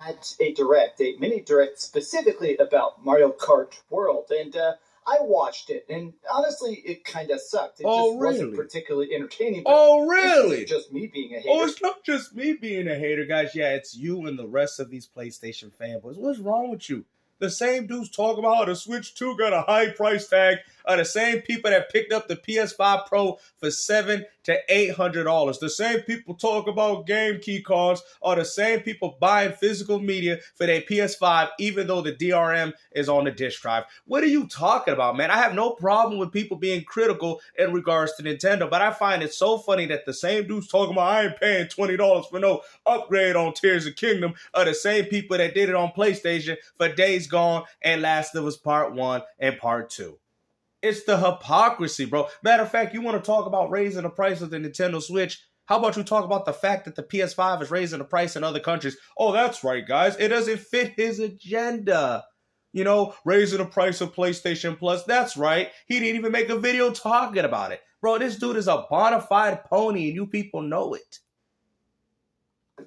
at a mini direct specifically about Mario Kart World, and I watched it, and honestly, it kind of sucked. It just wasn't particularly entertaining. But oh, really? It's just me being a hater. Oh, it's not just me being a hater, guys. Yeah, it's you and the rest of these PlayStation fanboys. What's wrong with you? The same dudes talk about how the Switch 2 got a high price tag are the same people that picked up the PS5 Pro for $700 to $800. The same people talk about game key cards are the same people buying physical media for their PS5 even though the DRM is on the disk drive. What are you talking about, man? I have no problem with people being critical in regards to Nintendo, but I find it so funny that the same dudes talking about I ain't paying $20 for no upgrade on Tears of Kingdom are the same people that did it on PlayStation for Days Gone and Last of Us Part 1 and Part 2. It's the hypocrisy, bro. Matter of fact, you want to talk about raising the price of the Nintendo Switch? How about you talk about the fact that the PS5 is raising the price in other countries? Oh, that's right, guys. It doesn't fit his agenda. You know, raising the price of PlayStation Plus. That's right. He didn't even make a video talking about it. Bro, this dude is a bona fide pony, and you people know it.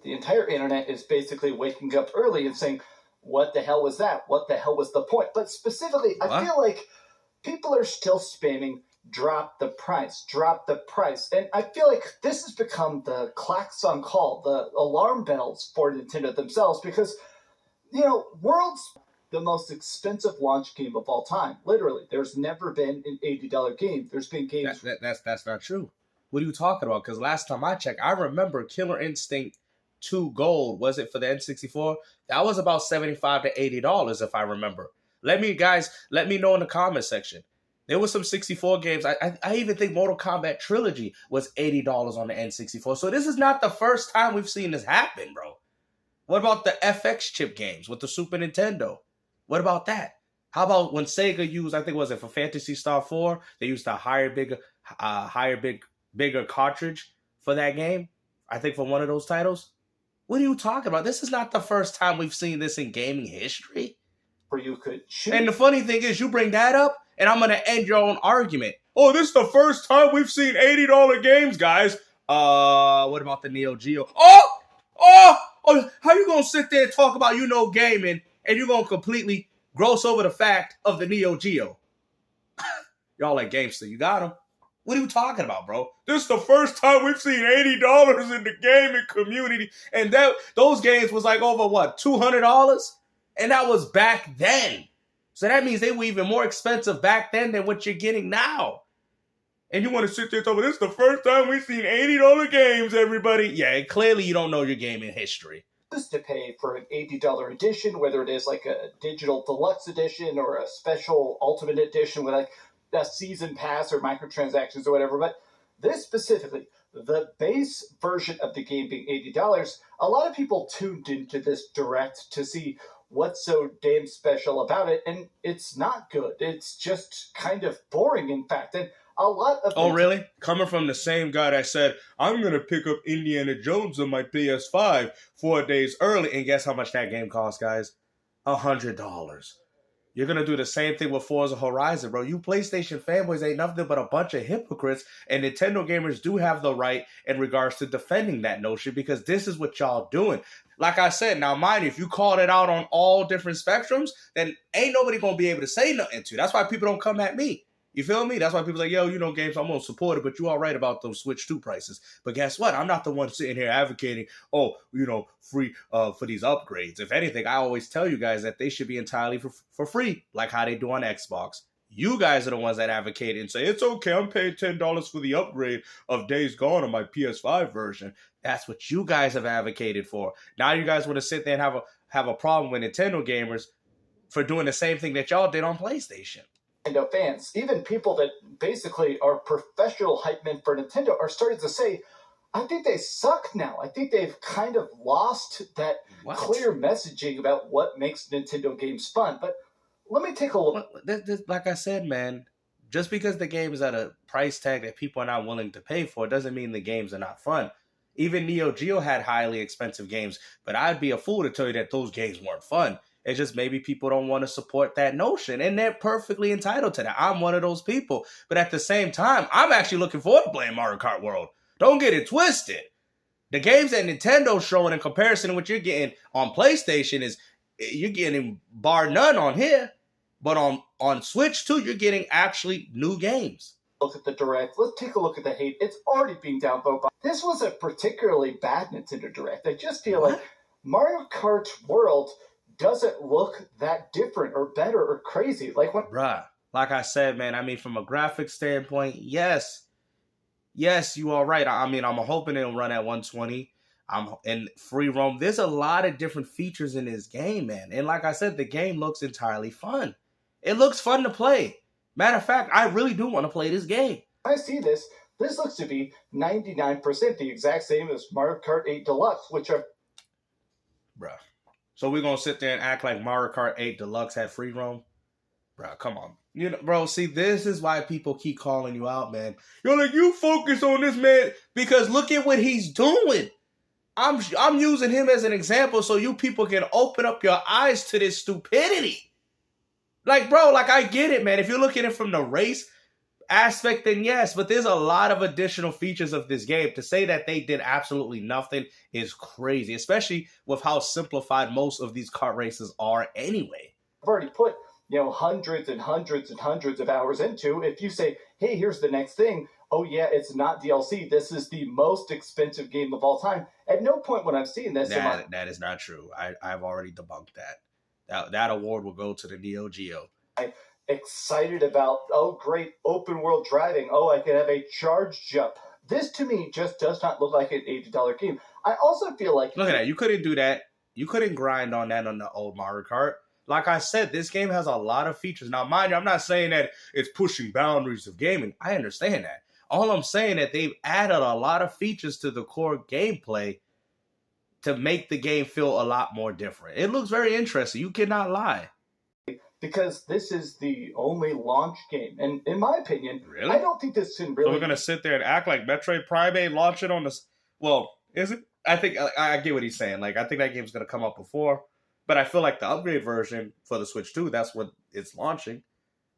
The entire internet is basically waking up early and saying, what the hell was that? What the hell was the point? But specifically, I feel like people are still spamming, drop the price, drop the price. And I feel like this has become the klaxon call, the alarm bells for Nintendo themselves because, you know, World's the most expensive launch game of all time. Literally, there's never been an $80 game. There's been games... That's not true. What are you talking about? Because last time I checked, I remember Killer Instinct 2 Gold, was it for the N64? That was about $75 to $80 if I remember. Let me know in the comment section. There was some 64 games. I even think Mortal Kombat Trilogy was $80 on the N64. So this is not the first time we've seen this happen, bro. What about the FX chip games with the Super Nintendo? What about that? How about when Sega used, I think was it for Phantasy Star 4, they used a bigger cartridge for that game? I think for one of those titles. What are you talking about? This is not the first time we've seen this in gaming history. Where you could shoot. And the funny thing is, you bring that up, and I'm going to end your own argument. Oh, this is the first time we've seen $80 games, guys. What about the Neo Geo? How you going to sit there and talk about gaming, and you're going to completely gross over the fact of the Neo Geo? Y'all like GameStop. You got them. What are you talking about, bro? This is the first time we've seen $80 in the gaming community, and those games was like over, what, $200? And that was back then. So that means they were even more expensive back then than what you're getting now. And you want to sit there and talk about this is the first time we've seen $80 games, everybody. Yeah, clearly you don't know your gaming history. To pay for an $80 edition, whether it is like a digital deluxe edition or a special ultimate edition with like a season pass or microtransactions or whatever. But this specifically, the base version of the game being $80, a lot of people tuned into this direct to see what's so damn special about it, and it's not good. It's just kind of boring, in fact. And a lot of... Oh, really? Coming from the same guy that said, I'm going to pick up Indiana Jones on my PS5 4 days early, and guess how much that game costs, guys? $100. You're going to do the same thing with Forza Horizon, bro. You PlayStation fanboys ain't nothing but a bunch of hypocrites, and Nintendo gamers do have the right in regards to defending that notion because this is what y'all doing. Like I said, now mind you, if you called it out on all different spectrums, then ain't nobody going to be able to say nothing to you. That's why people don't come at me. You feel me? That's why people like, yo, games, I'm going to support it, but you all right about those Switch 2 prices. But guess what? I'm not the one sitting here advocating, free for these upgrades. If anything, I always tell you guys that they should be entirely for free, like how they do on Xbox. You guys are the ones that advocate and say, it's okay, I'm paying $10 for the upgrade of Days Gone on my PS5 version. That's what you guys have advocated for. Now you guys want to sit there and have a problem with Nintendo gamers for doing the same thing that y'all did on PlayStation. Nintendo fans, even people that basically are professional hype men for Nintendo are starting to say, I think they suck now. I think they've kind of lost that clear messaging about what makes Nintendo games fun. But let me take a look. Like I said, man, just because the game is at a price tag that people are not willing to pay for doesn't mean the games are not fun. Even Neo Geo had highly expensive games, but I'd be a fool to tell you that those games weren't fun. It's just maybe people don't want to support that notion, and they're perfectly entitled to that. I'm one of those people. But at the same time, I'm actually looking forward to playing Mario Kart World. Don't get it twisted. The games that Nintendo's showing in comparison to what you're getting on PlayStation is you're getting bar none on here. But on Switch too, you're getting actually new games. Look at the Direct. Let's take a look at the hate. It's already being downvoted. This was a particularly bad Nintendo Direct. I just feel like Mario Kart World doesn't look that different or better or crazy. Like I said, man, I mean, from a graphics standpoint, yes, you are right. I mean, I'm hoping it'll run at 120. I'm in free roam. There's a lot of different features in this game, man. And like I said, the game looks entirely fun. It looks fun to play. Matter of fact, I really do want to play this game. I see this. This looks to be 99% the exact same as Mario Kart 8 Deluxe, which are... Bruh. So we're going to sit there and act like Mario Kart 8 Deluxe had free roam? Bruh, come on. You know, bro, see, this is why people keep calling you out, man. You're like, you focus on this, man, because look at what he's doing. I'm using him as an example so you people can open up your eyes to this stupidity. Like, bro, like, I get it, man. If you're looking at it from the race aspect, then yes. But there's a lot of additional features of this game. To say that they did absolutely nothing is crazy, especially with how simplified most of these kart races are anyway. I've already put, hundreds and hundreds and hundreds of hours into. If you say, hey, here's the next thing. Oh, yeah, it's not DLC. This is the most expensive game of all time. At no point when I've seen this... That is not true. I've already debunked that. That award will go to the Neo Geo. I'm excited about, oh, great, open world driving. Oh, I can have a charge jump. This, to me, just does not look like an $80 game. I also feel like... Look at that. You couldn't do that. You couldn't grind on that on the old Mario Kart. Like I said, this game has a lot of features. Now, mind you, I'm not saying that it's pushing boundaries of gaming. I understand that. All I'm saying that they've added a lot of features to the core gameplay to make the game feel a lot more different. It looks very interesting. You cannot lie. Because this is the only launch game. And in my opinion, really? I don't think this can really... So we're going to sit there and act like Metroid Prime 8, launch it on this... Well, is it? I think I get what he's saying. Like, I think that game's going to come up before. But I feel like the upgrade version for the Switch 2, that's what it's launching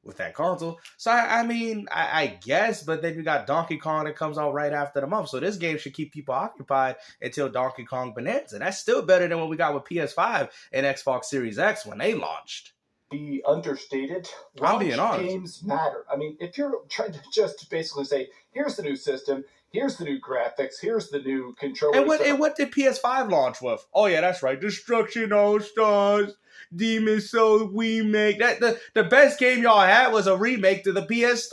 with that console. So, I mean, I guess, but then you got Donkey Kong that comes out right after the month. So this game should keep people occupied until Donkey Kong Bonanza. That's still better than what we got with PS5 and Xbox Series X when they launched. Be understated. I'm being honest. Games matter. I mean, if you're trying to just basically say, here's the new system, here's the new graphics, here's the new controller. And what did PS5 launch with? Oh, yeah, that's right. Destruction All Stars, Demon's Souls remake. The best game y'all had was a remake to the PS3.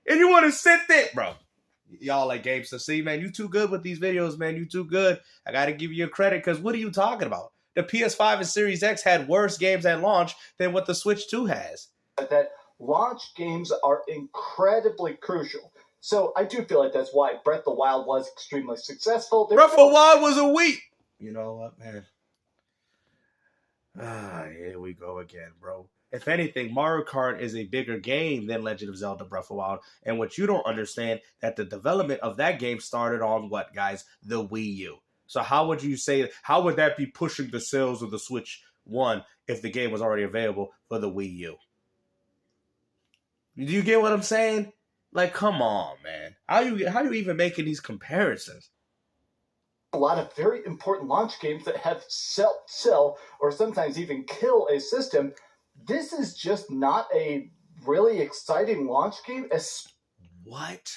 And you want to sit there? Bro, y'all like games to see, man. You too good with these videos, man. You too good. I got to give you credit because what are you talking about? The PS5 and Series X had worse games at launch than what the Switch 2 has. That launch games are incredibly crucial. So I do feel like that's why Breath of the Wild was extremely successful. Breath of the Wild was a week. You know what, man? Here we go again, bro. If anything, Mario Kart is a bigger game than Legend of Zelda Breath of the Wild. And what you don't understand, that the development of that game started on what, guys? The Wii U. So how would you say, how would that be pushing the sales of the Switch 1 if the game was already available for the Wii U? Do you get what I'm saying? Like, come on, man. How you even making these comparisons? A lot of very important launch games that have sell or sometimes even kill a system. This is just not a really exciting launch game. What?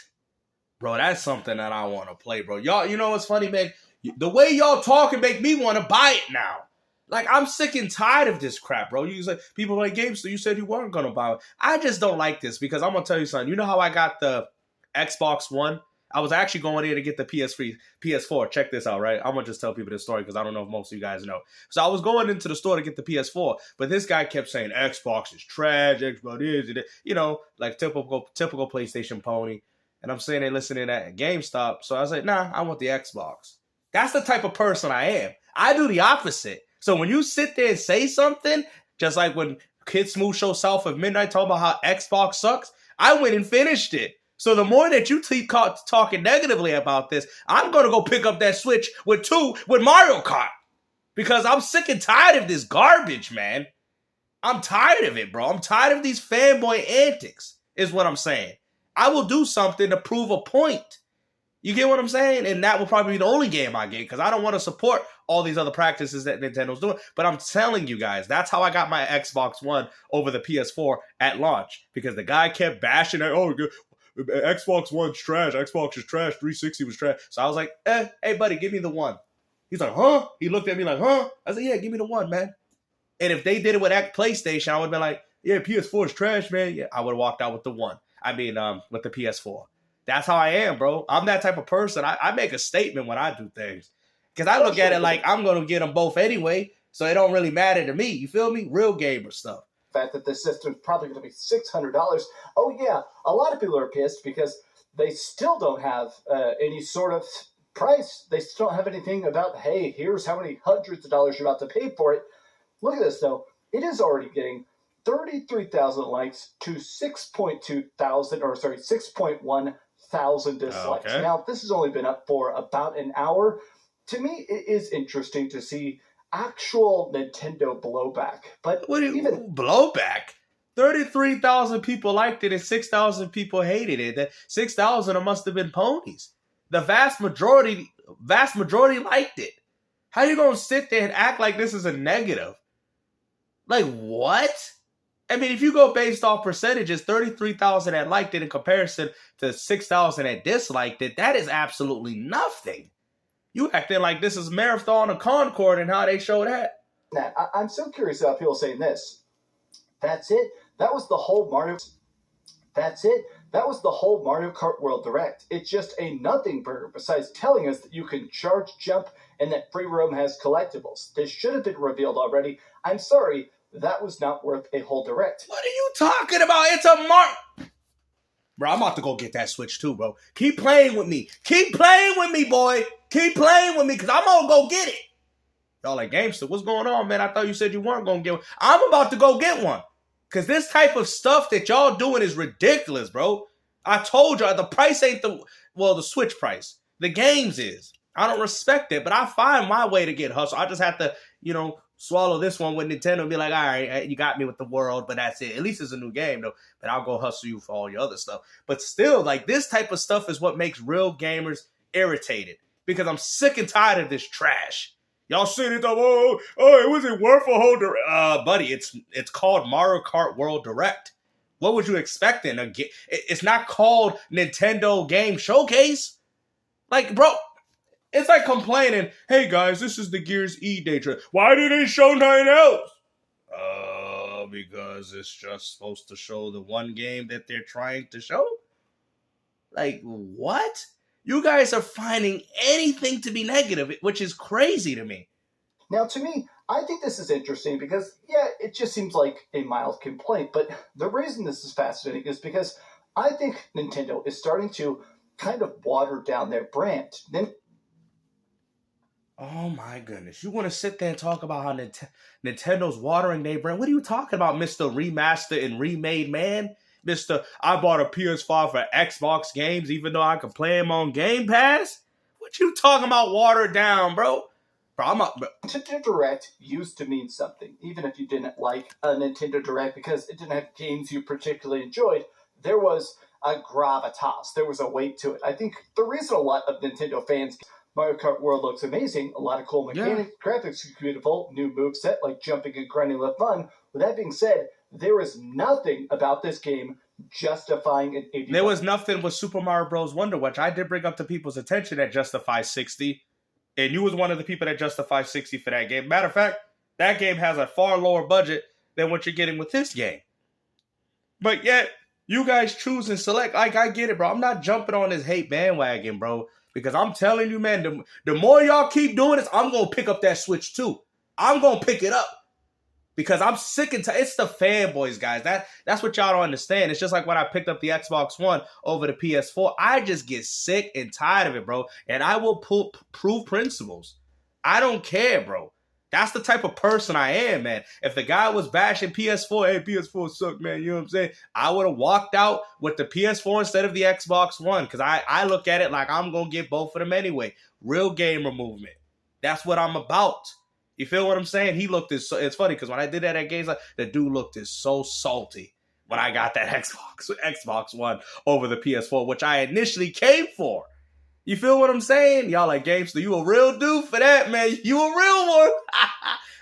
Bro, that's something that I want to play, bro. Y'all, you know what's funny, man? The way y'all talking make me want to buy it now. Like, I'm sick and tired of this crap, bro. You like people like games, so you said you weren't going to buy it. I just don't like this because I'm going to tell you something. You know how I got the Xbox One? I was actually going in to get the PS4. Check this out, right? I'm going to just tell people this story because I don't know if most of you guys know. So I was going into the store to get the PS4, but this guy kept saying Xbox is trash, Xbox is, you know, like typical PlayStation pony. And I'm sitting there listening at GameStop. So I was like, nah, I want the Xbox. That's the type of person I am. I do the opposite. So when you sit there and say something, just like when Kid Smooth Show South of Midnight talking about how Xbox sucks, I went and finished it. So the more that you keep talking negatively about this, I'm going to go pick up that Switch with Mario Kart. Because I'm sick and tired of this garbage, man. I'm tired of it, bro. I'm tired of these fanboy antics, is what I'm saying. I will do something to prove a point. You get what I'm saying? And that will probably be the only game I get because I don't want to support all these other practices that Nintendo's doing. But I'm telling you guys, that's how I got my Xbox One over the PS4 at launch because the guy kept bashing it. Oh, Xbox One's trash. Xbox is trash. 360 was trash. So I was like, hey, buddy, give me the one. He's like, huh? He looked at me like, huh? I said, yeah, give me the one, man. And if they did it with PlayStation, I would have been like, yeah, PS4 is trash, man. Yeah, I would have walked out with the one. I mean, with the PS4. That's how I am, bro. I'm that type of person. I make a statement when I do things. Because I look at it like I'm going to get them both anyway, so it don't really matter to me. You feel me? Real gamer stuff. The fact that this system is probably going to be $600. Oh, yeah. A lot of people are pissed because they still don't have any sort of price. They still don't have anything about, hey, here's how many hundreds of dollars you're about to pay for it. Look at this, though. It is already getting 33,000 likes to 6.1 thousand dislikes. Okay. Now, this has only been up for about an hour. To me, it is interesting to see actual Nintendo blowback. But what do you blowback? 33,000 people liked it and 6,000 people hated it. That 6,000 must have been ponies. The vast majority liked it. How you gonna sit there and act like this is a negative? Like what? I mean, if you go based off percentages, 33,000 that liked it in comparison to 6,000 that disliked it, that is absolutely nothing. You acting like this is Marathon of Concord and how they show that. Now, I'm so curious about people saying this. That's it? That was the whole Mario... That's it? That was the whole Mario Kart World Direct. It's just a nothing burger besides telling us that you can charge, jump, and that free roam has collectibles. This should have been revealed already. I'm sorry. That was not worth a whole direct. What are you talking about? It's a Bro, I'm about to go get that Switch too, bro. Keep playing with me. Keep playing with me, boy. Keep playing with me, because I'm going to go get it. Y'all like, Gamester, what's going on, man? I thought you said you weren't going to get one. I'm about to go get one. Because this type of stuff that y'all doing is ridiculous, bro. I told y'all, the price ain't the Switch price. The games is. I don't respect it, but I find my way to get hustle. I just have to, swallow this one with Nintendo and be like, all right, you got me with the world, but that's it. At least it's a new game, though. But I'll go hustle you for all your other stuff. But still, like, this type of stuff is what makes real gamers irritated. Because I'm sick and tired of this trash. Y'all seen it, it wasn't worth a whole direct. Buddy, it's called Mario Kart World Direct. What would you expect in a game? It's not called Nintendo Game Showcase. Like, bro, it's like complaining, hey guys, this is the Gears E Day trailer. Why didn't they show nothing else? Because it's just supposed to show the one game that they're trying to show? Like, what? You guys are finding anything to be negative, which is crazy to me. Now, to me, I think this is interesting because, yeah, it just seems like a mild complaint. But the reason this is fascinating is because I think Nintendo is starting to kind of water down their brand. Oh my goodness. You want to sit there and talk about how Nintendo's watering their brand? What are you talking about, Mr. Remaster and Remade Man? Mr. I bought a PS5 for Xbox games even though I could play them on Game Pass? What you talking about watered down, bro? Nintendo Direct used to mean something, even if you didn't like a Nintendo Direct because it didn't have games you particularly enjoyed. There was a gravitas. There was a weight to it. I think the reason a lot of Nintendo fans... Mario Kart World looks amazing. A lot of cool mechanics. Yeah. Graphics are beautiful. New moveset like jumping and grinding with fun. With that being said, there is nothing about this game justifying an 80. There was nothing with Super Mario Bros. Wonder, which I did bring up to people's attention that justifies 60. And you was one of the people that justified 60 for that game. Matter of fact, that game has a far lower budget than what you're getting with this game. But yet, you guys choose and select. Like, I get it, bro. I'm not jumping on this hate bandwagon, bro. Because I'm telling you, man, the more y'all keep doing this, I'm going to pick up that Switch too. I'm going to pick it up. Because I'm sick and tired. It's the fanboys, guys. That's what y'all don't understand. It's just like when I picked up the Xbox One over the PS4. I just get sick and tired of it, bro. And I will prove principles. I don't care, bro. That's the type of person I am, man. If the guy was bashing PS4, hey, PS4 suck, man, you know what I'm saying? I would have walked out with the PS4 instead of the Xbox One because I look at it like I'm going to get both of them anyway. Real gamer movement. That's what I'm about. You feel what I'm saying? It's funny because when I did that at Games, the dude looked so salty when I got that Xbox One over the PS4, which I initially came for. You feel what I'm saying? Y'all like, Gamester, you a real dude for that, man. You a real one.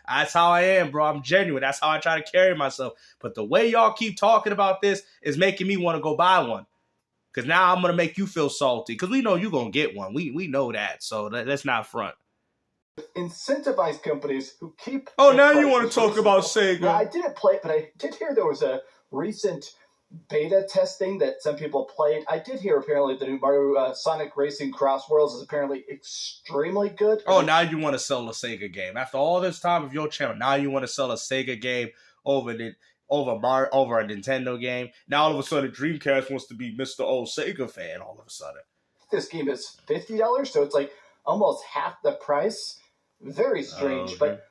That's how I am, bro. I'm genuine. That's how I try to carry myself. But the way y'all keep talking about this is making me want to go buy one. Because now I'm going to make you feel salty. Because we know you're going to get one. We know that. So let's not front. Incentivize companies who keep... Oh, now you want to talk about Sega. Yeah, I didn't play it, but I did hear there was a recent beta testing that some people played. I did hear apparently the new Mario Sonic Racing Cross Worlds is apparently extremely good. Oh, now you want to sell a Sega game. After all this time of your channel, now you want to sell a Sega game over a Nintendo game. Now all of a sudden Dreamcast wants to be Mr. Old Sega fan all of a sudden. This game is $50, so it's like almost half the price. Very strange, but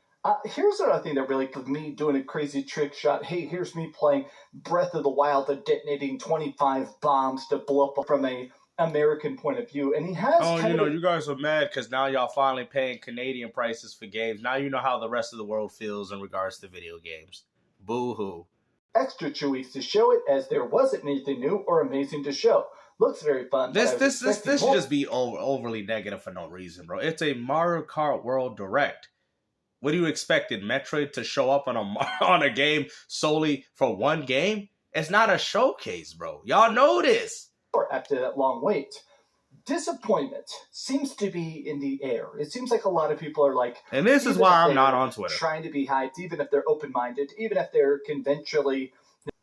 here's another thing that really got me doing a crazy trick shot. Hey, here's me playing Breath of the Wild and detonating 25 bombs to blow up from a American point of view. And he has you guys are mad because now y'all finally paying Canadian prices for games. Now you know how the rest of the world feels in regards to video games. Boo-hoo. Extra 2 weeks to show it, as there wasn't anything new or amazing to show. Looks very fun. This should just be overly negative for no reason, bro. It's a Mario Kart World Direct. What do you expected Metroid to show up on a game solely for one game? It's not a showcase, bro. Y'all know this. After that long wait, disappointment seems to be in the air. It seems like a lot of people are like, and this is why I'm not on Twitter, trying to be hyped, even if they're open-minded, even if they're conventionally,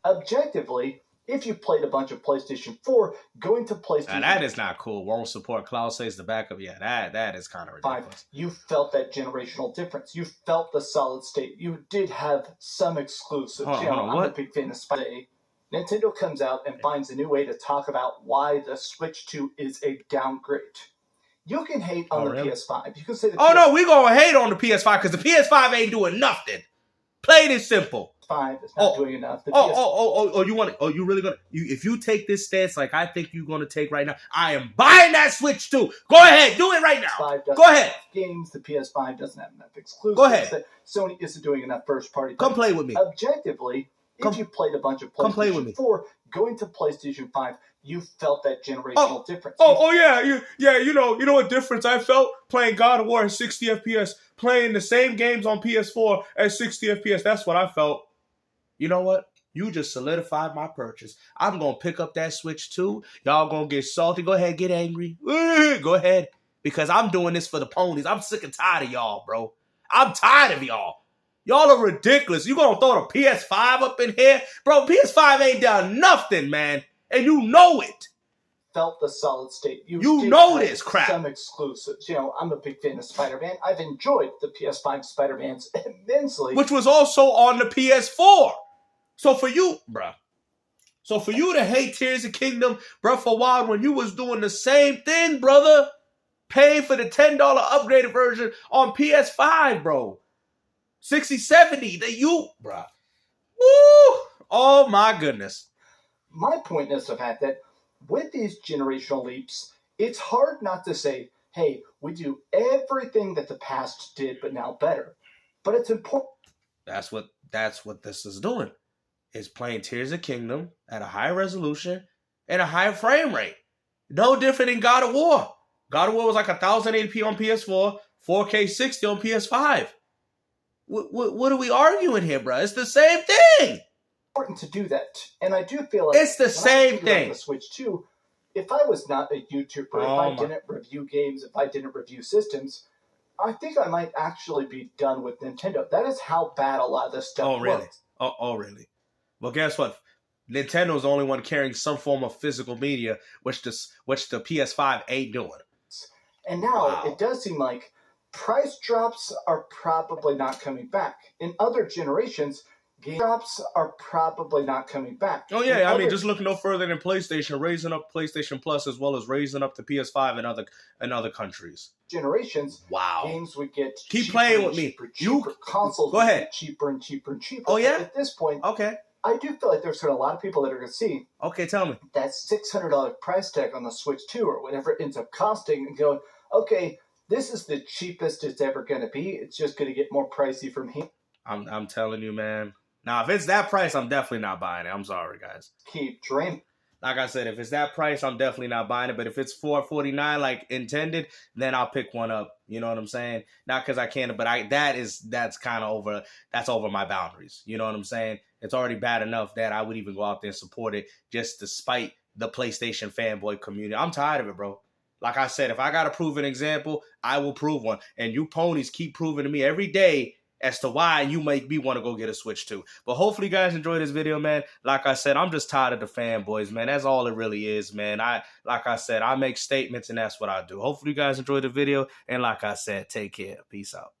objectively. If you played a bunch of PlayStation 4, going to PlayStation... Now that is not cool. Won't support Cloud says the backup. Yeah, that is kind of ridiculous. You felt that generational difference. You felt the solid state. You did have some exclusives. I'm a big fan of Spider-Man. Nintendo comes out and finds a new way to talk about why the Switch 2 is a downgrade. You can hate on the PS5. You can say no, we gonna hate on the PS5 because the PS5 ain't doing nothing. Plain and simple. 5 is not doing enough. You really gonna? If you take this stance like I think you're gonna take right now, I am buying that Switch too. Go ahead, do it right now. Go ahead. Games, the PS5 doesn't have enough exclusives. Go ahead. Sony isn't doing enough first party. Come play with me. Objectively, if you played a bunch of PlayStation 4, going to PlayStation 5, you felt that generational difference. You know what difference I felt playing God of War at 60 FPS, playing the same games on PS4 at 60 FPS. That's what I felt. You know what? You just solidified my purchase. I'm going to pick up that Switch too. Y'all going to get salty. Go ahead, get angry. Go ahead. Because I'm doing this for the ponies. I'm sick and tired of y'all, bro. I'm tired of y'all. Y'all are ridiculous. You going to throw the PS5 up in here? Bro, PS5 ain't done nothing, man. And you know it. Felt the solid state. You know this crap. Some exclusives. I'm a big fan of Spider-Man. I've enjoyed the PS5 Spider-Mans immensely. Which was also on the PS4. So for you to hate Tears of Kingdom, Breath of Wild, when you was doing the same thing, brother, paying for the $10 upgraded version on PS5, bro. 60, 70, bro. Woo! Oh my goodness. My point is the fact that with these generational leaps, it's hard not to say, hey, we do everything that the past did, but now better. But it's important. That's what this is doing. Is playing Tears of Kingdom at a high resolution and a higher frame rate. No different than God of War. God of War was like 1080p on PS4, 4K 60 on PS5. What are we arguing here, bro? It's the same thing. Important to do that, and I do feel like it's the same thing. The Switch 2. If I was not a YouTuber, if I didn't review games, if I didn't review systems, I think I might actually be done with Nintendo. That is how bad a lot of this stuff was. Oh, really? Well, guess what? Nintendo's the only one carrying some form of physical media, which the PS5 ain't doing. And now it does seem like price drops are probably not coming back. In other generations, game drops are probably not coming back. Oh, yeah. I mean, just look no further than PlayStation, raising up PlayStation Plus as well as raising up the PS5 in other countries. Generations, games would get keep playing with me. Consoles go ahead. Get cheaper and cheaper and cheaper. Oh, yeah? But at this point, okay. I do feel like there's a lot of people that are going to see tell me. that $600 price tag on the Switch 2 or whatever it ends up costing and going, okay, this is the cheapest it's ever going to be. It's just going to get more pricey from here. I'm telling you, man. Now, if it's that price, I'm definitely not buying it. I'm sorry, guys. Keep dreaming. Like I said, if it's that price, I'm definitely not buying it. But if it's $449 like intended, then I'll pick one up. You know what I'm saying? Not because I can, but that's kind of over. That's over my boundaries. You know what I'm saying? It's already bad enough that I would even go out there and support it just to spite the PlayStation fanboy community. I'm tired of it, bro. Like I said, if I got to prove an example, I will prove one. And you ponies keep proving to me every day as to why you make me want to go get a Switch too. But hopefully you guys enjoy this video, man. Like I said, I'm just tired of the fanboys, man. That's all it really is, man. Like I said, I make statements and that's what I do. Hopefully you guys enjoy the video. And like I said, take care. Peace out.